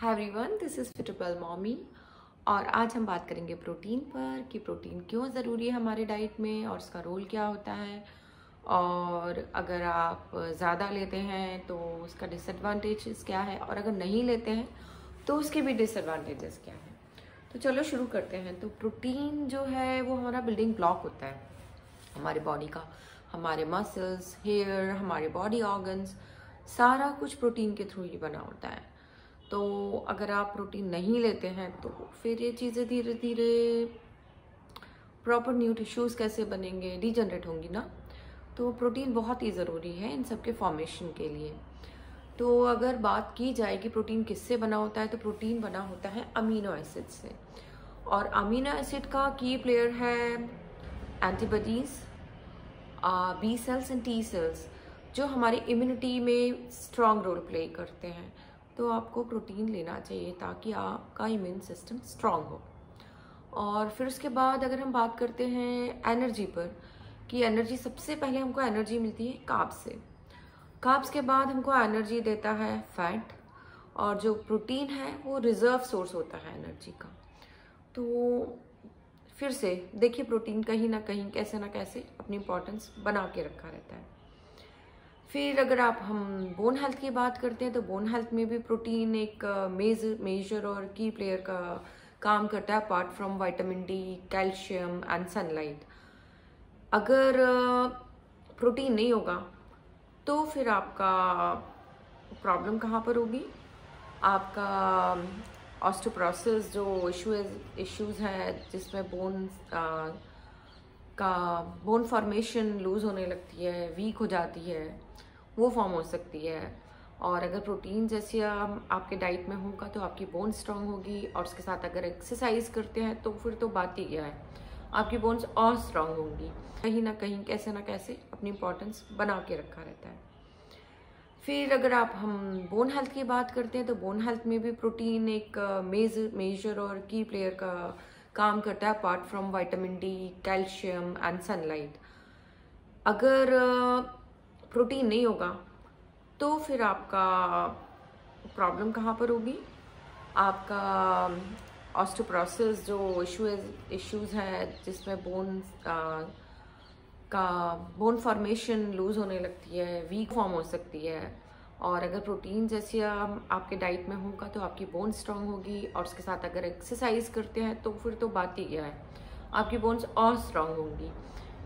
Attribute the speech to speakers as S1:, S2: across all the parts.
S1: Hi everyone, this is fitball mommy. और आज हम बात करेंगे प्रोटीन पर कि प्रोटीन क्यों ज़रूरी है हमारे डाइट में और उसका रोल क्या होता है। और अगर आप ज़्यादा लेते हैं तो उसका डिसएडवांटेजेस क्या है, और अगर नहीं लेते हैं तो उसके भी डिसएडवांटेजेस क्या है। तो चलो शुरू करते हैं। तो प्रोटीन जो है वो हमारा बिल्डिंग ब्लॉक होता है हमारे बॉडी का। हमारे मसल्स, हेयर, हमारे बॉडी ऑर्गन्स, सारा कुछ प्रोटीन के थ्रू ही बना होता है। तो अगर आप प्रोटीन नहीं लेते हैं तो फिर ये चीज़ें धीरे धीरे प्रॉपर न्यू टिश्यूज़ कैसे बनेंगे, डीजनरेट होंगी ना। तो प्रोटीन बहुत ही ज़रूरी है इन सब के फॉर्मेशन के लिए। तो अगर बात की जाए कि प्रोटीन किससे बना होता है, तो प्रोटीन बना होता है अमीनो एसिड से। और अमीनो एसिड का की प्लेयर है antibodies, B cells and T cells, जो हमारी इम्यूनिटी में स्ट्रॉन्ग रोल प्ले करते हैं। तो आपको प्रोटीन लेना चाहिए ताकि आपका इम्यून सिस्टम स्ट्रॉन्ग हो। और फिर उसके बाद अगर हम बात करते हैं एनर्जी पर, कि एनर्जी सबसे पहले हमको एनर्जी मिलती है कार्ब्स से। कार्ब्स के बाद हमको एनर्जी देता है फैट, और जो प्रोटीन है वो रिजर्व सोर्स होता है एनर्जी का। तो फिर से देखिए, प्रोटीन कहीं ना कहीं कैसे ना कैसे अपनी इम्पोर्टेंस बना के रखा रहता है। फिर अगर हम बोन हेल्थ की बात करते हैं तो बोन हेल्थ में भी प्रोटीन एक मेजर और की प्लेयर का काम करता है, apart from vitamin D, calcium and sunlight. अगर प्रोटीन नहीं होगा तो फिर आपका प्रॉब्लम कहाँ पर होगी। आपका ऑस्टियोपोरोसिस जो इश्यूज है, जिसमें बोन फॉर्मेशन लूज होने लगती है, वीक हो जाती है, वो फॉर्म हो सकती है। और अगर प्रोटीन जैसे आपके डाइट में होगा तो आपकी बोन स्ट्रांग होगी, और उसके साथ अगर एक्सरसाइज करते हैं तो फिर तो बात ही क्या है, आपकी बोन्स और स्ट्रांग होंगी। कहीं ना कहीं कैसे ना कैसे अपनी इम्पोर्टेंस बना के रखा रहता है। फिर अगर हम बोन हेल्थ की बात करते हैं तो बोन हेल्थ में भी प्रोटीन एक मेजर और की प्लेयर का काम करता है, apart from vitamin D, calcium and sunlight. अगर प्रोटीन नहीं होगा तो फिर आपका प्रॉब्लम कहाँ पर होगी। आपका ऑस्टियोपोरोसिस जो इश्यूज है, जिसमें बोन फॉर्मेशन लूज होने लगती है, वीक फॉर्म हो सकती है। और अगर प्रोटीन जैसे आपके डाइट में होगा तो आपकी बोन स्ट्रांग होगी, और उसके साथ अगर एक्सरसाइज करते हैं तो फिर तो बात ही क्या है, आपकी बोन्स और स्ट्रांग होंगी।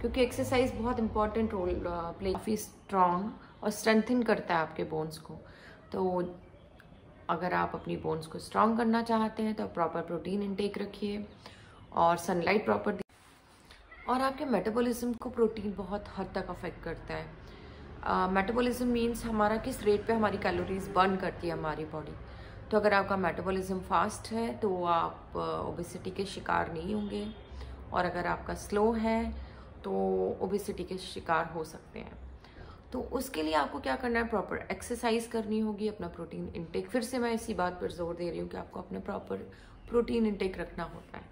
S1: क्योंकि एक्सरसाइज बहुत इंपॉर्टेंट रोल प्ले, काफ़ी स्ट्रांग और स्ट्रेंथन करता है आपके बोन्स को। तो अगर आप अपनी बोन्स को स्ट्रांग करना चाहते हैं तो प्रॉपर प्रोटीन इंटेक रखिए और सनलाइट प्रॉपर। और आपके मेटाबॉलिज्म को प्रोटीन बहुत हद तक अफेक्ट करता है। मेटाबॉलिज्म मीन्स हमारा किस रेट पे हमारी कैलोरीज बर्न करती है हमारी बॉडी। तो अगर आपका मेटाबॉलिज्म फास्ट है तो आप ओबेसिटी के शिकार नहीं होंगे, और अगर आपका स्लो है तो ओबेसिटी के शिकार हो सकते हैं। तो उसके लिए आपको क्या करना है, प्रॉपर एक्सरसाइज करनी होगी, अपना प्रोटीन इंटेक। फिर से मैं इसी बात पर जोर दे रही हूँ कि आपको अपना प्रॉपर प्रोटीन इंटेक रखना होता है।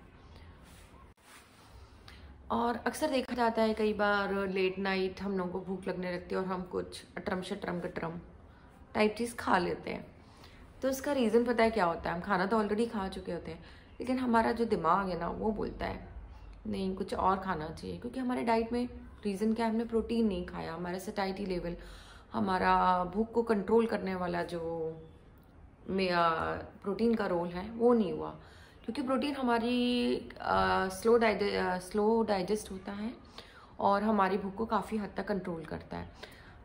S1: और अक्सर देखा जाता है कई बार लेट नाइट हम लोगों को भूख लगने लगती है और हम कुछ अटरम शटरम गटरम टाइप चीज़ खा लेते हैं। तो उसका रीज़न पता है क्या होता है, हम खाना तो ऑलरेडी खा चुके होते हैं, लेकिन हमारा जो दिमाग है ना वो बोलता है नहीं, कुछ और खाना चाहिए। क्योंकि हमारे डाइट में रीज़न क्या है, हमने प्रोटीन नहीं खाया, हमारा सैटिस्फैक्शन लेवल, हमारा भूख को कंट्रोल करने वाला जो प्रोटीन का रोल है वो नहीं हुआ। क्योंकि प्रोटीन हमारी स्लो डाइजेस्ट होता है और हमारी भूख को काफ़ी हद तक कंट्रोल करता है।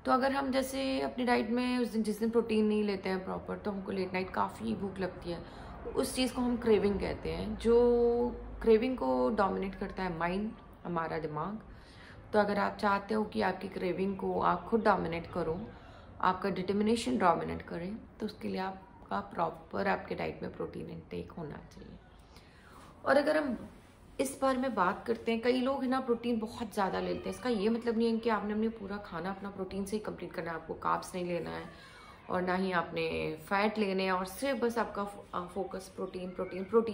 S1: तो अगर हम जैसे अपनी डाइट में जिस दिन प्रोटीन नहीं लेते हैं प्रॉपर, तो हमको लेट नाइट काफ़ी भूख लगती है। उस चीज़ को हम क्रेविंग कहते हैं। जो क्रेविंग को डोमिनेट करता है माइंड, हमारा दिमाग। तो अगर आप चाहते हो कि आपकी क्रेविंग को आप खुद डोमिनेट करो, आपका डिटर्मिनेशन डोमिनेट करें, तो उसके लिए आपका प्रॉपर आपके डाइट में प्रोटीन इंटेक होना चाहिए। और अगर हम इस बारे में बात करते हैं, कई लोग है ना प्रोटीन बहुत ज़्यादा लेते हैं। इसका ये मतलब नहीं है कि आपने अपने पूरा खाना अपना प्रोटीन से ही कंप्लीट करना है। आपको कार्ब्स नहीं लेना है और ना ही आपने फैट लेने हैं, और सिर्फ बस आपका फोकस प्रोटीन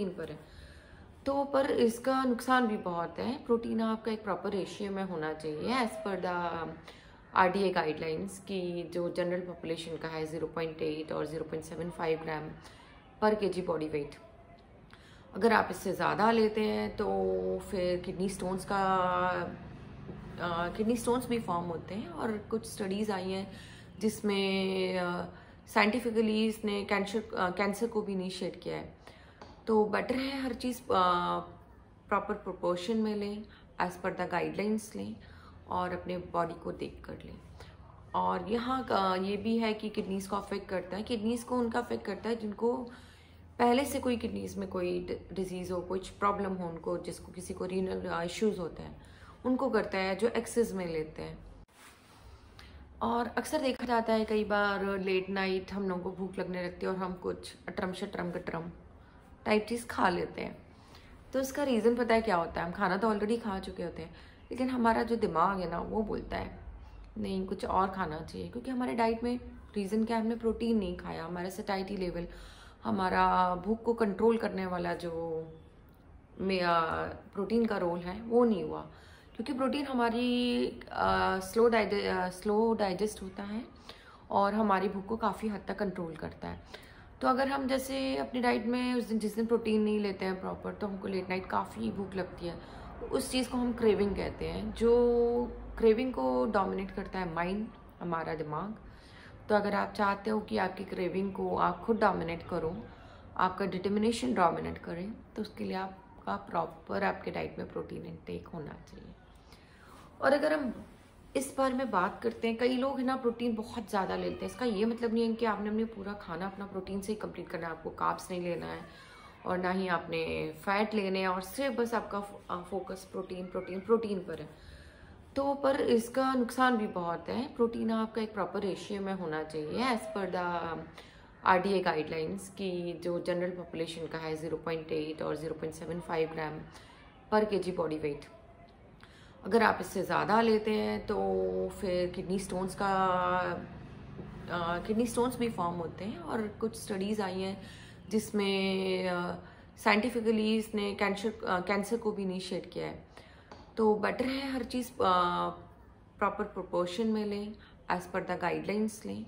S1: पर है। तो पर इसका नुकसान भी बहुत है। प्रोटीन आपका एक प्रॉपर रेशियो में होना चाहिए as per the RDA guidelines की जो जनरल पॉपुलेशन का है 0.8 और 0.75 ग्राम पर केजी बॉडी वेट। अगर आप इससे ज़्यादा लेते हैं तो फिर किडनी स्टोन्स भी फॉर्म होते हैं, और कुछ स्टडीज़ आई हैं जिसमें साइंटिफिकली इसने कैंसर को भी इनिशिएट किया है। तो बेटर है हर चीज़ प्रॉपर प्रोपोर्शन में लें, एज़ पर द गाइडलाइंस लें, और अपने बॉडी को देख कर लें। और यहाँ ये भी है कि किडनीज़ को अफेक्ट करता है, किडनीज़ को उनका अफेक्ट करता है जिनको पहले से कोई किडनीज़ में कोई डिजीज़ हो, कुछ प्रॉब्लम हो उनको, जिसको किसी को रीनल इश्यूज़ होते हैं, उनको करता है जो एक्सेस में लेते हैं। और अक्सर देखा जाता है कई बार लेट नाइट हम लोगों को भूख लगने लगती है और हम कुछ अटरम शटरम गटरम टाइप चीज़ खा लेते हैं। तो इसका रीज़न पता है क्या होता है? हम खाना तो ऑलरेडी खा चुके होते हैं, लेकिन हमारा जो दिमाग है ना वो बोलता है नहीं कुछ और खाना चाहिए, क्योंकि हमारे डाइट में रीज़न क्या है, हमने प्रोटीन नहीं खाया, हमारा सैटिस्फैक्शन लेवल, हमारा भूख को कंट्रोल करने वाला जो प्रोटीन का रोल है वो नहीं हुआ, क्योंकि प्रोटीन हमारी स्लो डाइजेस्ट होता है और हमारी भूख को काफ़ी हद तक कंट्रोल करता है। तो अगर हम जैसे अपनी डाइट में जिस दिन प्रोटीन नहीं लेते हैं प्रॉपर, तो हमको लेट नाइट काफ़ी भूख लगती है, उस चीज़ को हम क्रेविंग कहते हैं। जो क्रेविंग को डोमिनेट करता है माइंड, हमारा दिमाग। तो अगर आप चाहते हो कि आपकी क्रेविंग को आप खुद डोमिनेट करो, आपका डिटर्मिनेशन डोमिनेट करें, तो उसके लिए आपका प्रॉपर आपके डाइट में प्रोटीन इंटेक होना चाहिए। और अगर हम इस बारे में बात करते हैं, कई लोग है ना प्रोटीन बहुत ज़्यादा लेते हैं। इसका ये मतलब नहीं है कि आपने अपने पूरा खाना अपना प्रोटीन से ही कंप्लीट करना है, आपको कार्ब्स नहीं लेना है और ना ही आपने फैट लेने हैं, और सिर्फ बस आपका फोकस प्रोटीन पर है। तो पर इसका नुकसान भी बहुत है। प्रोटीन आपका एक प्रॉपर रेशियो में होना चाहिए, as per the RDA guidelines की जो जनरल पॉपुलेशन का है 0.8 और 0.75 ग्राम पर केजी बॉडी वेट। अगर आप इससे ज़्यादा लेते हैं तो फिर किडनी स्टोन्स भी फॉर्म होते हैं, और कुछ स्टडीज़ आई हैं जिसमें साइंटिफिकली इसने कैंसर को भी इनिशिएट किया है। तो बेटर है हर चीज़ प्रॉपर प्रोपोर्शन में लें, एज़ पर द गाइडलाइंस लें,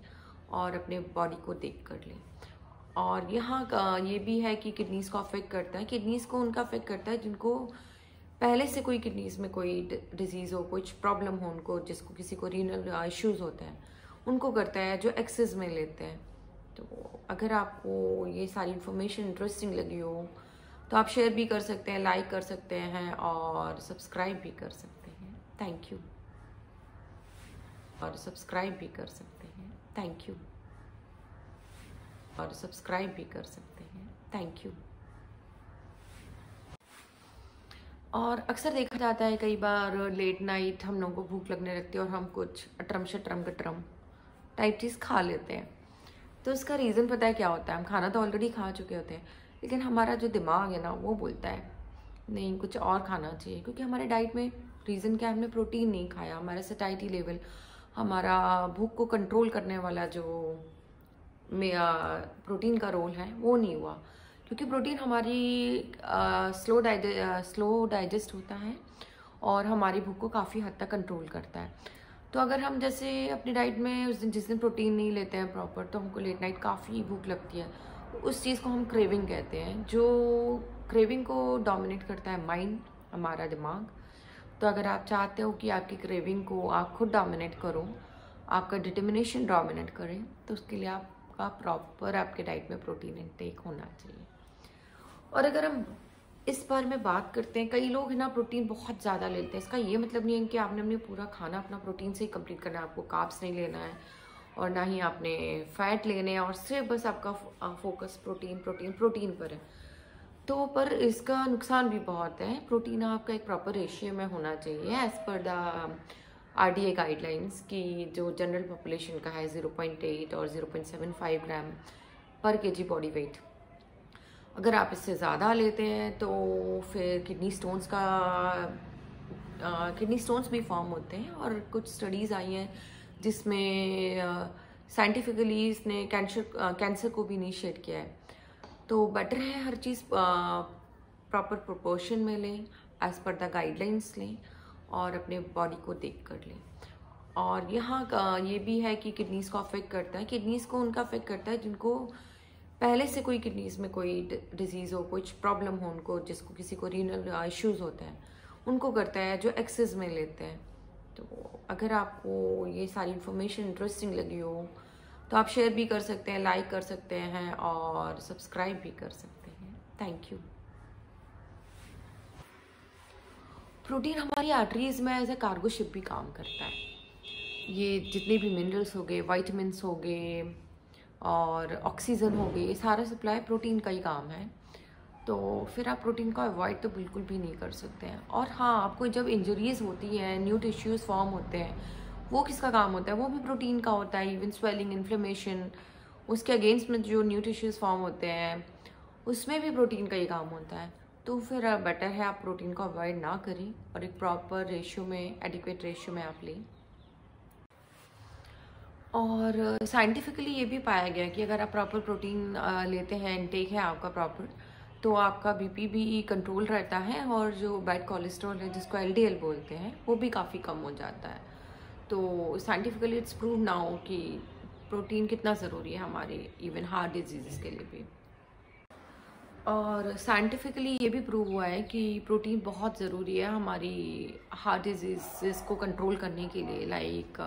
S1: और अपने बॉडी को देख कर लें। और यहाँ ये भी है कि किडनीज़ को अफेक्ट करता है, किडनीज़ को उनका अफेक्ट करता है जिनको पहले से कोई किडनीज़ में कोई डिजीज़ हो, कुछ प्रॉब्लम हो उनको, जिसको किसी को रीनल इश्यूज़ होते हैं, उनको करता है जो एक्सेस में लेते हैं। तो अगर आपको ये सारी इन्फॉर्मेशन इंटरेस्टिंग लगी हो तो आप शेयर भी कर सकते हैं, लाइक कर सकते हैं, और सब्सक्राइब भी कर सकते हैं। Thank you. और सब्सक्राइब भी कर सकते हैं। Thank you. और सब्सक्राइब भी कर सकते हैं। Thank you. और अक्सर देखा जाता है कई बार लेट नाइट हम लोगों को भूख लगने लगती है और हम कुछ अटरम शटरम गटरम टाइप चीज़ खा लेते हैं। तो इसका रीज़न पता है क्या होता है? हम खाना तो ऑलरेडी खा चुके होते हैं, लेकिन हमारा जो दिमाग है ना वो बोलता है नहीं कुछ और खाना चाहिए, क्योंकि हमारे डाइट में रीज़न क्या है, हमने प्रोटीन नहीं खाया, हमारा सैटिस्फैक्शन लेवल, हमारा भूख को कंट्रोल करने वाला जो प्रोटीन का रोल है वो नहीं हुआ, क्योंकि प्रोटीन हमारी स्लो डाइजेस्ट होता है और हमारी भूख को काफ़ी हद तक कंट्रोल करता है। तो अगर हम जैसे अपनी डाइट में जिस दिन प्रोटीन नहीं लेते हैं प्रॉपर, तो हमको लेट नाइट काफ़ी भूख लगती है, उस चीज़ को हम क्रेविंग कहते हैं। जो क्रेविंग को डोमिनेट करता है माइंड, हमारा दिमाग। तो अगर आप चाहते हो कि आपकी क्रेविंग को आप खुद डोमिनेट करो, आपका डिटर्मिनेशन डोमिनेट करें, तो उसके लिए आपका प्रॉपर आपके डाइट में प्रोटीन इंटेक होना चाहिए। और अगर हम इस बारे में बात करते हैं, कई लोग है ना प्रोटीन बहुत ज़्यादा लेते हैं। इसका ये मतलब नहीं है कि आपने अपने पूरा खाना अपना प्रोटीन से ही कंप्लीट करना है, आपको कार्ब्स नहीं लेना है और ना ही आपने फैट लेने हैं, और सिर्फ बस आपका फोकस प्रोटीन पर है। तो पर इसका नुकसान भी बहुत है। प्रोटीन आपका एक प्रॉपर रेशियो में होना चाहिए, as per the RDA guidelines की जो जनरल पॉपुलेशन का है 0.8 और 0.75 ग्राम पर केजी बॉडी वेट। अगर आप इससे ज़्यादा लेते हैं तो फिर किडनी स्टोन्स भी फॉर्म होते हैं, और कुछ स्टडीज़ आई हैं जिसमें साइंटिफिकली इसने कैंसर को भी इनिशिएट किया है। तो बेटर है हर चीज़ प्रॉपर प्रोपोर्शन में लें, एज़ पर द गाइडलाइंस लें, और अपने बॉडी को देख कर लें। और यहाँ ये भी है कि किडनीज़ को अफेक्ट करता है, किडनीज़ को उनका अफेक्ट करता है जिनको पहले से कोई किडनीज में कोई डिजीज़ हो, कुछ प्रॉब्लम हो उनको, जिसको किसी को रीनल इश्यूज होते हैं, उनको करता है जो एक्सेस में लेते हैं। तो अगर आपको ये सारी इन्फॉर्मेशन इंटरेस्टिंग लगी हो तो आप शेयर भी कर सकते हैं, लाइक कर सकते हैं और सब्सक्राइब भी कर सकते हैं। Thank you. प्रोटीन हमारी आर्टरीज में एज ए कार्गो शिप भी काम करता है। ये जितने भी मिनरल्स हो गए, वाइटमिन्स हो गए और ऑक्सीजन हो गई, ये सारा सप्लाई प्रोटीन का ही काम है। तो फिर आप प्रोटीन को अवॉइड तो बिल्कुल भी नहीं कर सकते हैं। और हाँ, आपको जब इंजरीज होती हैं, न्यू टिश्यूज़ फॉर्म होते हैं, वो किसका काम होता है? वो भी प्रोटीन का होता है। इवन स्वेलिंग, इन्फ्लेमेशन, उसके अगेंस्ट में जो न्यू टिश्यूज़ फॉर्म होते हैं, उसमें भी प्रोटीन का ही काम होता है। तो फिर बेटर है आप प्रोटीन को अवॉइड ना करें और एक प्रॉपर रेशियो में, एडिक्वेट रेशियो में आप लें। और साइंटिफिकली ये भी पाया गया कि अगर आप प्रॉपर प्रोटीन लेते हैं, इनटेक है आपका प्रॉपर, तो आपका बीपी भी कंट्रोल रहता है और जो बैड कोलेस्ट्रॉल है, जिसको एलडीएल बोलते हैं, वो भी काफ़ी कम हो जाता है। तो साइंटिफिकली इट्स प्रूव नाउ कि प्रोटीन कितना ज़रूरी है हमारे इवन हार्ट डिजीज़ के लिए भी। और साइंटिफिकली ये भी प्रूव हुआ है कि प्रोटीन बहुत ज़रूरी है हमारी हार्ट डिजीज़ को कंट्रोल करने के लिए। लाइक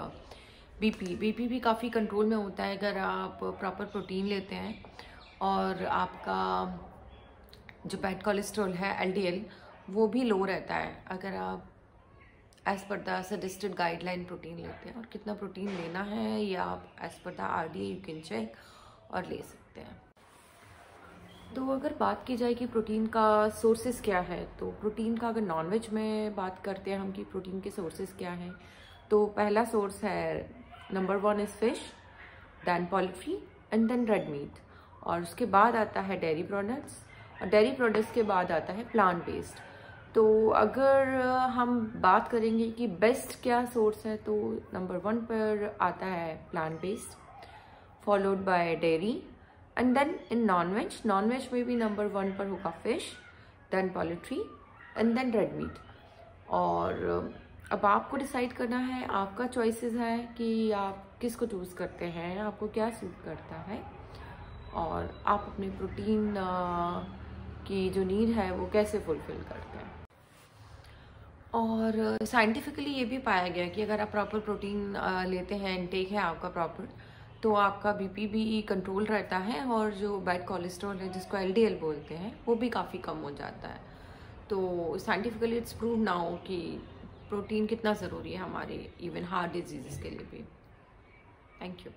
S1: बीपी भी काफ़ी कंट्रोल में होता है अगर आप प्रॉपर प्रोटीन लेते हैं। और आपका जो बैड कोलेस्ट्रॉल है, एलडीएल, वो भी लो रहता है अगर आप as per the suggested guideline protein लेते हैं। और कितना प्रोटीन लेना है या आप as per the RDA you can check और ले सकते हैं। तो अगर बात की जाए कि प्रोटीन का सोर्सेज क्या है, तो प्रोटीन का अगर नॉनवेज में बात करते हैं हम कि प्रोटीन के सोर्सेज क्या हैं, तो पहला सोर्स है, number 1 is fish, then poultry and then red meat. और उसके बाद आता है डेयरी प्रोडक्ट्स, और डेयरी प्रोडक्ट्स के बाद आता है प्लांट बेस्ड। तो अगर हम बात करेंगे कि बेस्ट क्या सोर्स है, तो नंबर 1 पर आता है plant based, followed by dairy, and then इन नॉनवेज में भी नंबर 1 पर होगा fish, then poultry and then red meat. और अब आपको डिसाइड करना है, आपका चॉइसेस है कि आप किसको चूज़ करते हैं, आपको क्या सूट करता है और आप अपने प्रोटीन की जो नीड है वो कैसे फुलफिल करते हैं। और साइंटिफिकली ये भी पाया गया कि अगर आप प्रॉपर प्रोटीन लेते हैं, इनटेक है आपका प्रॉपर, तो आपका बीपी भी कंट्रोल रहता है और जो बैड कोलेस्ट्रॉल है, जिसको एलडीएल बोलते हैं, वो भी काफ़ी कम हो जाता है। तो साइंटिफिकली इट्स प्रूव नाउ कि प्रोटीन कितना ज़रूरी है हमारे इवन हार्ट डिजीज़ के लिए भी। Thank you.